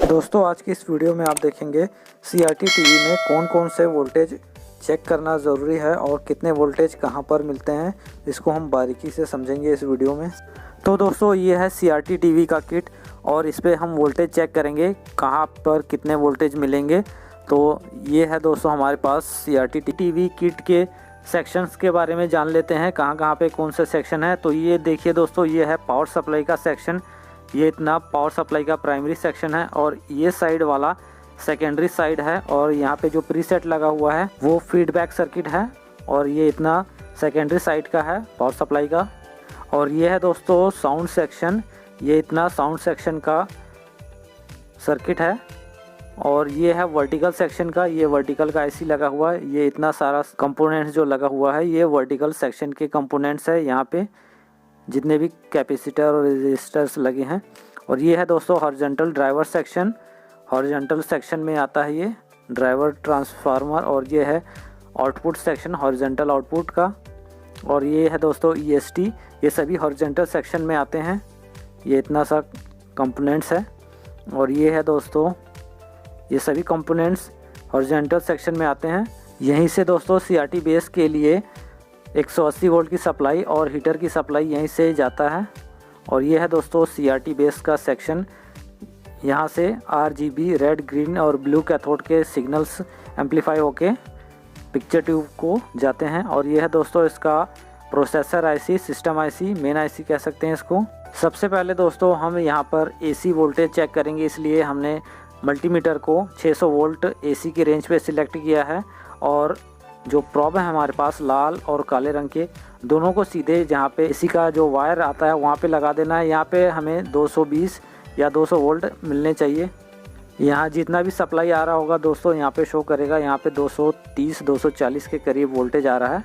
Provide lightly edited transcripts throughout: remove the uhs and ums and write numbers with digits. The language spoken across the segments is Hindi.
दोस्तों आज की इस वीडियो में आप देखेंगे CRT टीवी में कौन कौन से वोल्टेज चेक करना ज़रूरी है और कितने वोल्टेज कहां पर मिलते हैं, इसको हम बारीकी से समझेंगे इस वीडियो में। तो दोस्तों ये है CRT टीवी का किट और इस पर हम वोल्टेज चेक करेंगे कहां पर कितने वोल्टेज मिलेंगे। तो ये है दोस्तों हमारे पास CRT टीवी किट के सेक्शंस के बारे में जान लेते हैं, कहां पे कौन से सेक्शन है। तो ये देखिए दोस्तों, ये है पावर सप्लाई का सेक्शन। ये इतना पावर सप्लाई का प्राइमरी सेक्शन है और ये साइड वाला सेकेंडरी साइड है और यहाँ पे जो प्रीसेट लगा हुआ है वो फीडबैक सर्किट है और ये इतना सेकेंडरी साइड का है पावर सप्लाई का। और ये है दोस्तों साउंड सेक्शन, ये इतना साउंड सेक्शन का सर्किट है। और ये है वर्टिकल सेक्शन का, ये वर्टिकल का IC लगा हुआ है। ये इतना सारा कंपोनेंट्स जो लगा हुआ है ये वर्टिकल सेक्शन के कंपोनेंट्स है, यहाँ पे जितने भी कैपेसिटर और रेजिस्टर्स लगे हैं। और ये है दोस्तों horizontal driver section, horizontal section में आता है ये ड्राइवर ट्रांसफार्मर। और ये है आउटपुट सेक्शन हॉरिजॉन्टल आउटपुट का। और ये है दोस्तों EST, ये सभी हॉरिजॉन्टल सेक्शन में आते हैं। ये इतना सा कंपोनेंट्स है और ये है दोस्तों ये सभी कंपोनेंट्स हॉरिजॉन्टल सेक्शन में आते हैं। यहीं से दोस्तों CRT बेस के लिए 180 वोल्ट की सप्लाई और हीटर की सप्लाई यहीं से जाता है। और ये है दोस्तों CRT बेस का सेक्शन, यहाँ से RGB रेड ग्रीन और ब्लू कैथोड के सिग्नल्स एम्पलीफाई होके पिक्चर ट्यूब को जाते हैं। और ये है दोस्तों इसका processor IC, system IC, main IC कह सकते हैं इसको। सबसे पहले दोस्तों हम यहाँ पर AC वोल्टेज चेक करेंगे, इसलिए हमने मल्टीमीटर को 600 वोल्ट AC की रेंज पे सिलेक्ट किया है। और जो प्रॉब है हमारे पास लाल और काले रंग के, दोनों को सीधे जहाँ पे AC का जो वायर आता है वहाँ पे लगा देना है। यहाँ पे हमें 220 या 200 वोल्ट मिलने चाहिए। यहाँ जितना भी सप्लाई आ रहा होगा दोस्तों यहाँ पे शो करेगा, यहाँ पे 230 240 के करीब वोल्टेज आ रहा है।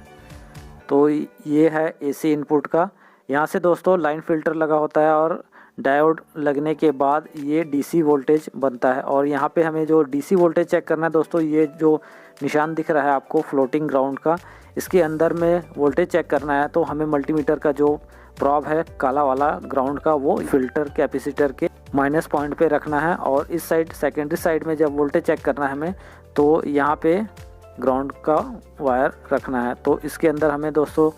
तो ये है AC इनपुट का। यहाँ से दोस्तों लाइन फिल्टर लगा होता है और डायोड लगने के बाद ये DC वोल्टेज बनता है। और यहाँ पे हमें जो DC वोल्टेज चेक करना है दोस्तों, ये जो निशान दिख रहा है आपको फ्लोटिंग ग्राउंड का, इसके अंदर में वोल्टेज चेक करना है। तो हमें मल्टीमीटर का जो प्रॉब है काला वाला ग्राउंड का, वो फिल्टर कैपेसिटर के माइनस पॉइंट पे रखना है। और इस साइड सेकेंडरी साइड में जब वोल्टेज चेक करना है हमें, तो यहाँ पे ग्राउंड का वायर रखना है। तो इसके अंदर हमें दोस्तों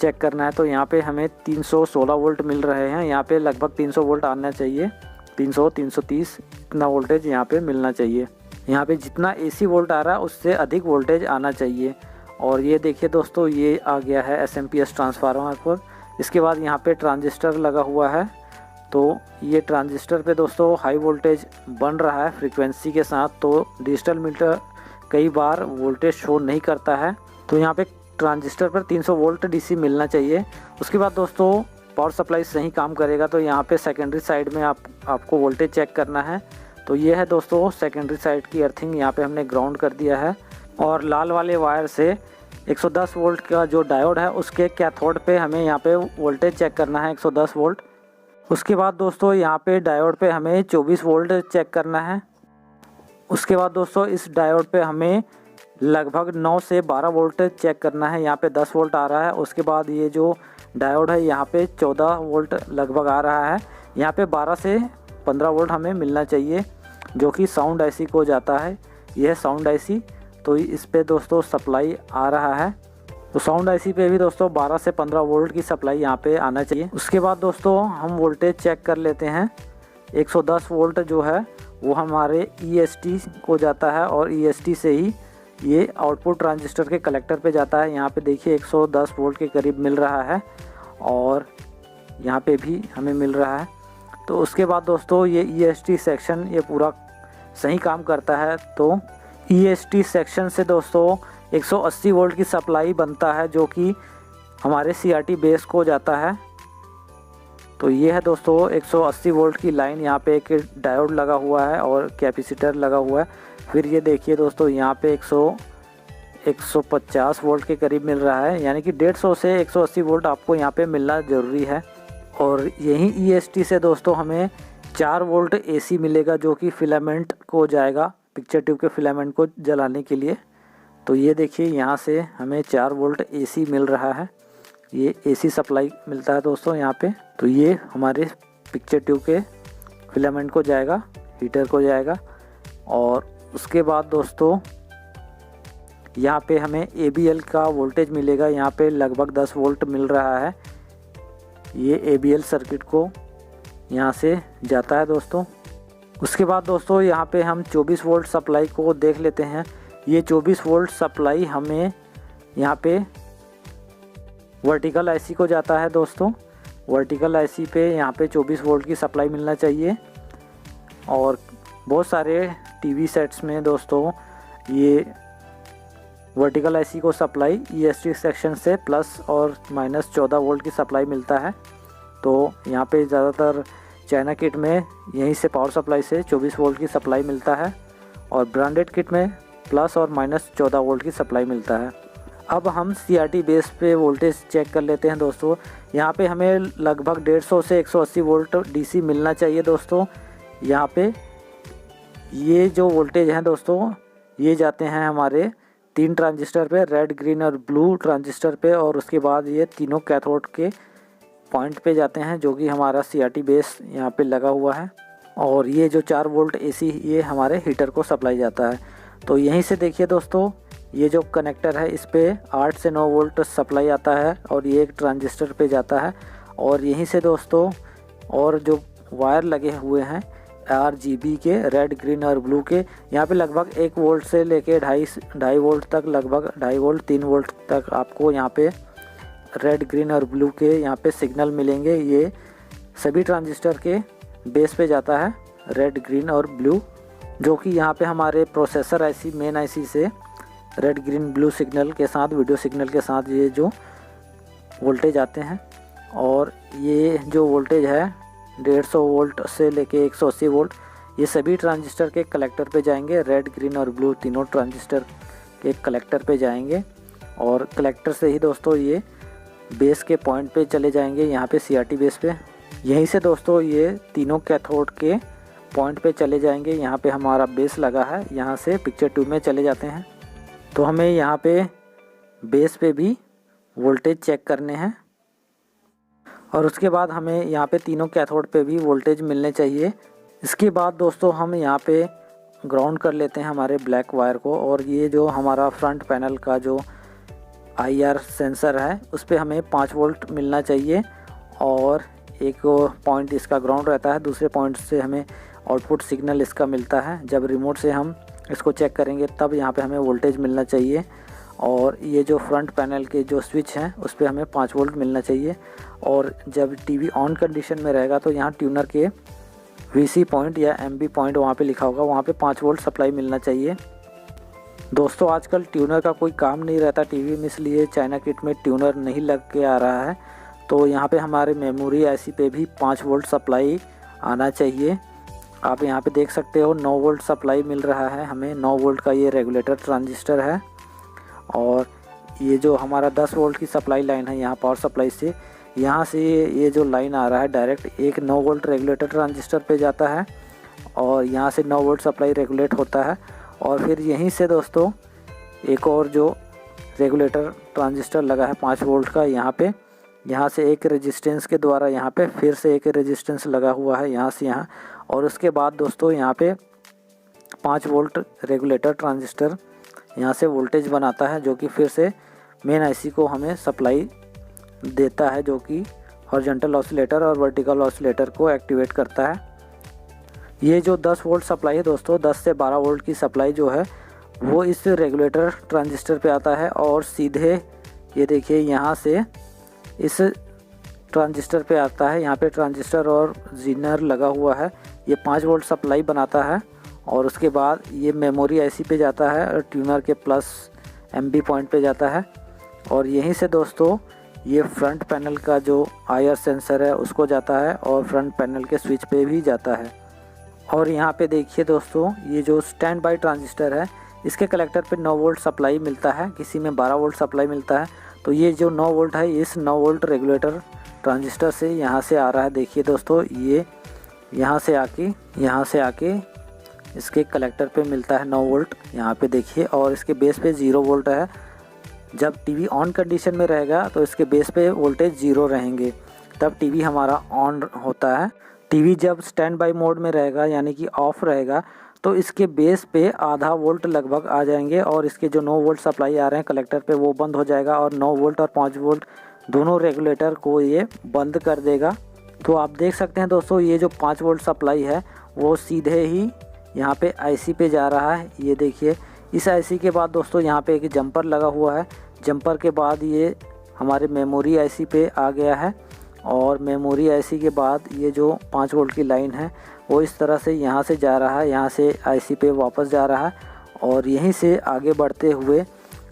चेक करना है। तो यहाँ पे हमें 316 वोल्ट मिल रहे हैं, यहाँ पे लगभग 300 वोल्ट आना चाहिए, 300 330 इतना वोल्टेज यहाँ पे मिलना चाहिए। यहाँ पे जितना AC वोल्ट आ रहा है उससे अधिक वोल्टेज आना चाहिए। और ये देखिए दोस्तों ये आ गया है SMPS ट्रांसफार्मर पर। इसके बाद यहाँ पे ट्रांजिस्टर लगा हुआ है। तो ये ट्रांजिस्टर पे दोस्तों हाई वोल्टेज बन रहा है फ्रीक्वेंसी के साथ। तो डिजिटल मीटर कई बार वोल्टेज शो नहीं करता है, तो यहाँ पे ट्रांजिस्टर पर 300 वोल्ट DC मिलना चाहिए। उसके बाद दोस्तों पावर सप्लाई सही काम करेगा। तो यहाँ पे सेकेंडरी साइड में आपको वोल्टेज चेक करना है। तो ये है दोस्तों सेकेंडरी साइड की अर्थिंग, यहाँ पे हमने ग्राउंड कर दिया है। और लाल वाले वायर से 110 वोल्ट का जो डायोड है उसके कैथोड पे हमें यहाँ पे वोल्टेज चेक करना है 110 वोल्ट। उसके बाद दोस्तों यहाँ पे डायोड पे हमें 24 वोल्ट चेक करना है। उसके बाद दोस्तों इस डायोड पे हमें लगभग 9 से 12 वोल्ट चेक करना है, यहाँ पे 10 वोल्ट आ रहा है। उसके बाद ये जो डायोड है यहाँ पे 14 वोल्ट लगभग आ रहा है, यहाँ पे 12 से 15 वोल्ट हमें मिलना चाहिए, जो कि साउंड IC को जाता है। यह है साउंड IC, तो इस पे दोस्तों सप्लाई आ रहा है। तो साउंड IC पे भी दोस्तों 12 से 15 वोल्ट की सप्लाई यहाँ पे आना चाहिए। उसके बाद दोस्तों हम वोल्टेज चेक कर लेते हैं। 110 वोल्ट जो है वो हमारे EST को जाता है और EST से ही ये आउटपुट ट्रांजिस्टर के कलेक्टर पे जाता है। यहाँ पे देखिए 110 वोल्ट के करीब मिल रहा है और यहाँ पे भी हमें मिल रहा है। तो उसके बाद दोस्तों ये EST सेक्शन ये पूरा सही काम करता है। तो EST सेक्शन से दोस्तों 180 वोल्ट की सप्लाई बनता है, जो कि हमारे CRT बेस को जाता है। तो ये है दोस्तों 180 वोल्ट की लाइन, यहाँ पे एक डायोड लगा हुआ है और कैपेसिटर लगा हुआ है। फिर ये देखिए दोस्तों यहाँ पे 150 वोल्ट के करीब मिल रहा है, यानी कि 150 से 180 वोल्ट आपको यहाँ पे मिलना ज़रूरी है। और यहीं EST से दोस्तों हमें 4 वोल्ट AC मिलेगा, जो कि फिलामेंट को जाएगा, पिक्चर ट्यूब के फिलामेंट को जलाने के लिए। तो ये देखिए यहाँ से हमें 4 वोल्ट AC मिल रहा है, ये AC सप्लाई मिलता है दोस्तों यहाँ पे। तो ये हमारे पिक्चर ट्यूब के फिलामेंट को जाएगा। हीटर को जाएगा। और उसके बाद दोस्तों यहाँ पे हमें ABL का वोल्टेज मिलेगा। यहाँ पे लगभग 10 वोल्ट मिल रहा है। ये ABL सर्किट को यहाँ से जाता है दोस्तों। उसके बाद दोस्तों यहाँ पे हम 24 वोल्ट सप्लाई को देख लेते हैं। ये 24 वोल्ट सप्लाई हमें यहाँ पे वर्टिकल IC को जाता है दोस्तों। वर्टिकल IC पे यहाँ पे 24 वोल्ट की सप्लाई मिलना चाहिए। और बहुत सारे टीवी सेट्स में दोस्तों ये वर्टिकल IC को सप्लाई ESC सेक्शन से प्लस और माइनस 14 वोल्ट की सप्लाई मिलता है। तो यहाँ पे ज़्यादातर चाइना किट में यहीं से पावर सप्लाई से 24 वोल्ट की सप्लाई मिलता है और ब्रांडेड किट में प्लस और माइनस 14 वोल्ट की सप्लाई मिलता है। अब हम CRT बेस पे वोल्टेज चेक कर लेते हैं दोस्तों। यहाँ पे हमें लगभग 150 से 180 वोल्ट DC मिलना चाहिए दोस्तों। यहाँ पे ये जो वोल्टेज हैं दोस्तों ये जाते हैं हमारे 3 ट्रांजिस्टर पे, रेड ग्रीन और ब्लू ट्रांजिस्टर पे, और उसके बाद ये तीनों कैथोड के पॉइंट पे जाते हैं जो कि हमारा CRT बेस यहाँ पे लगा हुआ है। और ये जो 4 वोल्ट AC ये हमारे हीटर को सप्लाई जाता है। तो यहीं से देखिए दोस्तों ये जो कनेक्टर है इस पे 8 से 9 वोल्ट सप्लाई आता है और ये एक ट्रांजिस्टर पे जाता है। और यहीं से दोस्तों और जो वायर लगे हुए हैं RGB के, रेड ग्रीन और ब्लू के, यहाँ पे लगभग 1 वोल्ट से लेके 2.5 वोल्ट तक, लगभग 2.5 वोल्ट 3 वोल्ट तक आपको यहाँ पे रेड ग्रीन और ब्लू के यहाँ पे सिग्नल मिलेंगे। ये सभी ट्रांजिस्टर के बेस पे जाता है रेड ग्रीन और ब्लू, जो कि यहाँ पे हमारे प्रोसेसर IC मेन IC से रेड ग्रीन ब्लू सिग्नल के साथ, वीडियो सिग्नल के साथ ये जो वोल्टेज आते हैं। और ये जो वोल्टेज है 150 वोल्ट से लेके 180 वोल्ट ये सभी ट्रांजिस्टर के कलेक्टर पे जाएंगे। रेड ग्रीन और ब्लू तीनों ट्रांजिस्टर के कलेक्टर पे जाएंगे और कलेक्टर से ही दोस्तों ये बेस के पॉइंट पे चले जाएंगे, यहाँ पे CRT बेस पे। यहीं से दोस्तों ये तीनों कैथोड के पॉइंट पे चले जाएंगे। यहाँ पे हमारा बेस लगा है, यहाँ से पिक्चर 2 में चले जाते हैं। तो हमें यहाँ पे बेस पे भी वोल्टेज चेक करने हैं और उसके बाद हमें यहाँ पे तीनों कैथोड पे भी वोल्टेज मिलने चाहिए। इसके बाद दोस्तों हम यहाँ पे ग्राउंड कर लेते हैं हमारे ब्लैक वायर को। और ये जो हमारा फ्रंट पैनल का जो IR सेंसर है उस पर हमें 5 वोल्ट मिलना चाहिए और एक पॉइंट इसका ग्राउंड रहता है, दूसरे पॉइंट से हमें आउटपुट सिग्नल इसका मिलता है। जब रिमोट से हम इसको चेक करेंगे तब यहाँ पे हमें वोल्टेज मिलना चाहिए। और ये जो फ्रंट पैनल के जो स्विच हैं उस पर हमें 5 वोल्ट मिलना चाहिए। और जब टीवी ऑन कंडीशन में रहेगा तो यहाँ ट्यूनर के VC पॉइंट या MB पॉइंट वहाँ पे लिखा होगा, वहाँ पे 5 वोल्ट सप्लाई मिलना चाहिए। दोस्तों आजकल ट्यूनर का कोई काम नहीं रहता टीवी में, इसलिए चाइना किट में ट्यूनर नहीं लग के आ रहा है। तो यहाँ पे हमारे मेमोरी IC पे भी 5 वोल्ट सप्लाई आना चाहिए। आप यहाँ पे देख सकते हो 9 वोल्ट सप्लाई मिल रहा है हमें। 9 वोल्ट का ये रेगुलेटर ट्रांजिस्टर है और ये जो हमारा 10 वोल्ट की सप्लाई लाइन है यहाँ पावर सप्लाई से, यहाँ से ये जो लाइन आ रहा है डायरेक्ट एक 9 वोल्ट रेगुलेटर ट्रांजिस्टर पे जाता है और यहाँ से 9 वोल्ट सप्लाई रेगुलेट होता है। और फिर यहीं से दोस्तों एक और जो रेगुलेटर ट्रांजिस्टर लगा है 5 वोल्ट का, यहाँ से एक रेजिस्टेंस के द्वारा यहाँ पे फिर से एक रेजिस्टेंस लगा हुआ है यहाँ से यहाँ। और उसके बाद दोस्तों यहाँ पे 5 वोल्ट रेगुलेटर ट्रांजिस्टर यहाँ से वोल्टेज बनाता है जो कि फिर से मेन IC को हमें सप्लाई देता है, जो कि हॉरिजॉन्टल ऑसिलेटर और वर्टिकल ऑसिलेटर को एक्टिवेट करता है। ये जो 10 वोल्ट सप्लाई है दोस्तों, 10 से 12 वोल्ट की सप्लाई जो है वो इस रेगुलेटर ट्रांजिस्टर पे आता है और सीधे ये देखिए यहाँ से इस ट्रांजिस्टर पे आता है। यहाँ पे ट्रांजिस्टर और जीनर लगा हुआ है, ये 5 वोल्ट सप्लाई बनाता है। और उसके बाद ये मेमोरी IC पे जाता है और ट्यूनर के प्लस MB पॉइंट पे जाता है। और यहीं से दोस्तों ये फ्रंट पैनल का जो IR सेंसर है उसको जाता है और फ्रंट पैनल के स्विच पे भी जाता है। और यहाँ पे देखिए दोस्तों ये जो स्टैंड बाई ट्रांजिस्टर है इसके कलेक्टर पे 9 वोल्ट सप्लाई मिलता है, किसी में 12 वोल्ट सप्लाई मिलता है। तो ये जो 9 वोल्ट है इस 9 वोल्ट रेगुलेटर ट्रांजिस्टर से यहाँ से आ रहा है। देखिए दोस्तों ये यहाँ से आके इसके कलेक्टर पे मिलता है 9 वोल्ट यहाँ पे देखिए। और इसके बेस पे 0 वोल्ट है। जब टीवी ऑन कंडीशन में रहेगा तो इसके बेस पे वोल्टेज 0 रहेंगे, तब टीवी हमारा ऑन होता है। टीवी जब स्टैंड बाई मोड में रहेगा यानी कि ऑफ रहेगा तो इसके बेस पे आधा वोल्ट लगभग आ जाएंगे और इसके जो 9 वोल्ट सप्लाई आ रहे हैं कलेक्टर पे वो बंद हो जाएगा और 9 वोल्ट और 5 वोल्ट दोनों रेगुलेटर को ये बंद कर देगा। तो आप देख सकते हैं दोस्तों ये जो 5 वोल्ट सप्लाई है वो सीधे ही यहाँ पे आईसी पे जा रहा है। ये देखिए इस आईसी के बाद दोस्तों यहाँ पे एक जंपर लगा हुआ है, जंपर के बाद ये हमारे मेमोरी आईसी पे आ गया है और मेमोरी आईसी के बाद ये जो 5 वोल्ट की लाइन है वो इस तरह से यहाँ से जा रहा है, यहाँ से आईसी पे वापस जा रहा है और यहीं से आगे बढ़ते हुए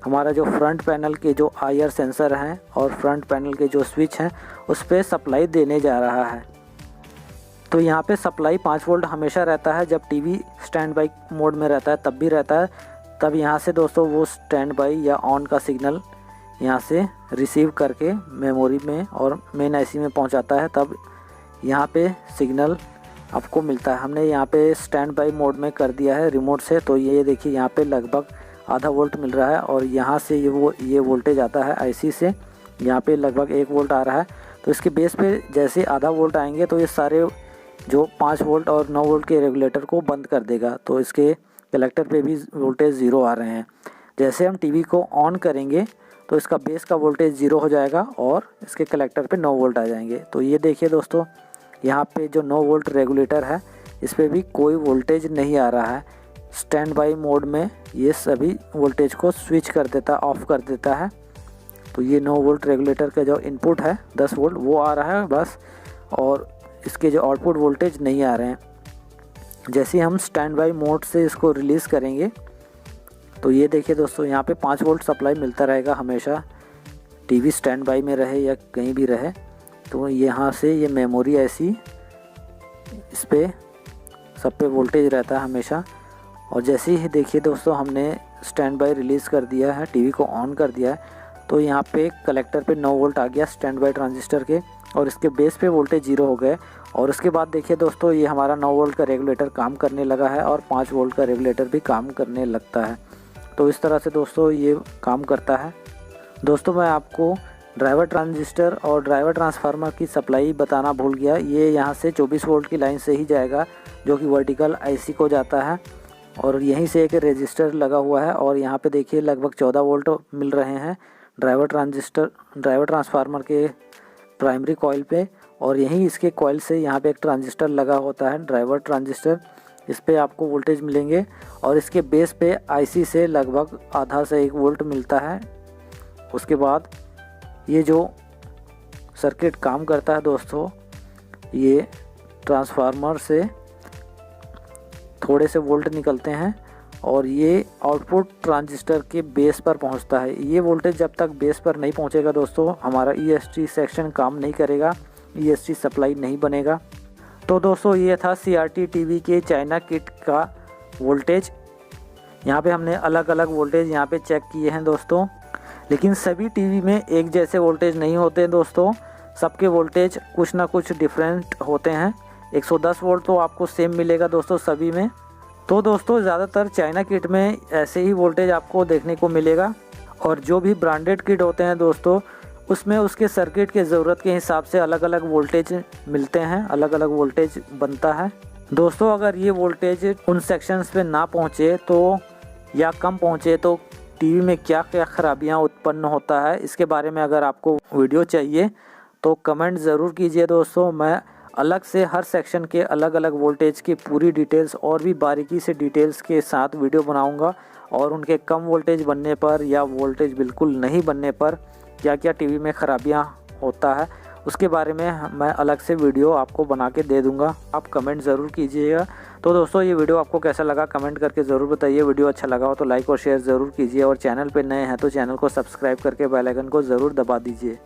हमारा जो फ्रंट पैनल के जो आईआर सेंसर हैं और फ्रंट पैनल के जो स्विच हैं उस पर सप्लाई देने जा रहा है। तो यहाँ पे सप्लाई 5 वोल्ट हमेशा रहता है, जब टीवी स्टैंड बाई मोड में रहता है तब भी रहता है। तब यहाँ से दोस्तों वो स्टैंड बाई या ऑन का सिग्नल यहाँ से रिसीव करके मेमोरी में और मेन आईसी में पहुँचाता है, तब यहाँ पे सिग्नल आपको मिलता है। हमने यहाँ पे स्टैंड बाई मोड में कर दिया है रिमोट से, तो ये देखिए यहाँ पे लगभग आधा वोल्ट मिल रहा है और यहाँ से ये वोल्टेज आता है आईसी से, यहाँ पे लगभग 1 वोल्ट आ रहा है। तो इसके बेस पे जैसे आधा वोल्ट आएंगे तो ये सारे जो 5 वोल्ट और 9 वोल्ट के रेगुलेटर को बंद कर देगा, तो इसके कलेक्टर पे भी वोल्टेज 0 आ रहे हैं। जैसे हम टीवी को ऑन करेंगे तो इसका बेस का वोल्टेज 0 हो जाएगा और इसके कलेक्टर पे 9 वोल्ट आ जाएंगे। तो ये देखिए दोस्तों यहाँ पे जो 9 वोल्ट रेगुलेटर है इस पर भी कोई वोल्टेज नहीं आ रहा है। स्टैंड बाई मोड में ये सभी वोल्टेज को स्विच कर देता, ऑफ कर देता है। तो ये 9 वोल्ट रेगुलेटर का जो इनपुट है 10 वोल्ट वो आ रहा है बस, और इसके जो आउटपुट वोल्टेज नहीं आ रहे हैं। जैसे हम स्टैंड बाई मोड से इसको रिलीज़ करेंगे तो ये देखिए दोस्तों यहाँ पे 5 वोल्ट सप्लाई मिलता रहेगा हमेशा, टीवी स्टैंड बाई में रहे या कहीं भी रहे। तो यहाँ से ये मेमोरी ऐसी इस पर सब पे वोल्टेज रहता है हमेशा। और जैसे ही देखिए दोस्तों हमने स्टैंड बाई रिलीज़ कर दिया है, टीवी को ऑन कर दिया है, तो यहाँ पे कलेक्टर पे 9 वोल्ट आ गया स्टैंड बाई ट्रांजिस्टर के और इसके बेस पे वोल्टेज 0 हो गए। और उसके बाद देखिए दोस्तों ये हमारा 9 वोल्ट का रेगुलेटर काम करने लगा है और 5 वोल्ट का रेगुलेटर भी काम करने लगता है। तो इस तरह से दोस्तों ये काम करता है। दोस्तों मैं आपको ड्राइवर ट्रांजिस्टर और ड्राइवर ट्रांसफार्मर की सप्लाई बताना भूल गया। ये यहाँ से 24 वोल्ट की लाइन से ही जाएगा जो कि वर्टिकल आईसी को जाता है और यहीं से एक रजिस्टर लगा हुआ है और यहाँ पे देखिए लगभग 14 वोल्ट मिल रहे हैं ड्राइवर ट्रांसफार्मर के प्राइमरी कॉइल पे, और यहीं इसके कॉइल से यहाँ पे एक ट्रांजिस्टर लगा होता है ड्राइवर ट्रांजिस्टर, इस पे आपको वोल्टेज मिलेंगे और इसके बेस पे आईसी से लगभग आधा से 1 वोल्ट मिलता है। उसके बाद ये जो सर्किट काम करता है दोस्तों, ये ट्रांसफार्मर से थोड़े से वोल्ट निकलते हैं और ये आउटपुट ट्रांजिस्टर के बेस पर पहुंचता है। ये वोल्टेज जब तक बेस पर नहीं पहुंचेगा दोस्तों हमारा ईएसटी सेक्शन काम नहीं करेगा, ईएसटी सप्लाई नहीं बनेगा। तो दोस्तों ये था सीआरटी टीवी के चाइना किट का वोल्टेज। यहाँ पे हमने अलग अलग वोल्टेज यहाँ पे चेक किए हैं दोस्तों, लेकिन सभी टीवी में एक जैसे वोल्टेज नहीं होते दोस्तों, सबके वोल्टेज कुछ ना कुछ डिफरेंट होते हैं। 110 वोल्ट तो आपको सेम मिलेगा दोस्तों सभी में। तो दोस्तों ज़्यादातर चाइना किट में ऐसे ही वोल्टेज आपको देखने को मिलेगा और जो भी ब्रांडेड किट होते हैं दोस्तों उसमें उसके सर्किट के ज़रूरत के हिसाब से अलग अलग वोल्टेज मिलते हैं, अलग अलग वोल्टेज बनता है। दोस्तों अगर ये वोल्टेज उन सेक्शंस पे ना पहुँचे तो या कम पहुँचे तो टीवी में क्या क्या खराबियाँ उत्पन्न होता है, इसके बारे में अगर आपको वीडियो चाहिए तो कमेंट ज़रूर कीजिए दोस्तों। मैं अलग से हर सेक्शन के अलग अलग वोल्टेज की पूरी डिटेल्स और भी बारीकी से डिटेल्स के साथ वीडियो बनाऊंगा और उनके कम वोल्टेज बनने पर या वोल्टेज बिल्कुल नहीं बनने पर क्या क्या टीवी में ख़राबियां होता है उसके बारे में मैं अलग से वीडियो आपको बना के दे दूंगा। आप कमेंट ज़रूर कीजिएगा। तो दोस्तों ये वीडियो आपको कैसा लगा कमेंट करके ज़रूर बताइए। वीडियो अच्छा लगा हो तो लाइक और शेयर ज़रूर कीजिए और चैनल पर नए हैं तो चैनल को सब्सक्राइब करके बेल आइकन को ज़रूर दबा दीजिए।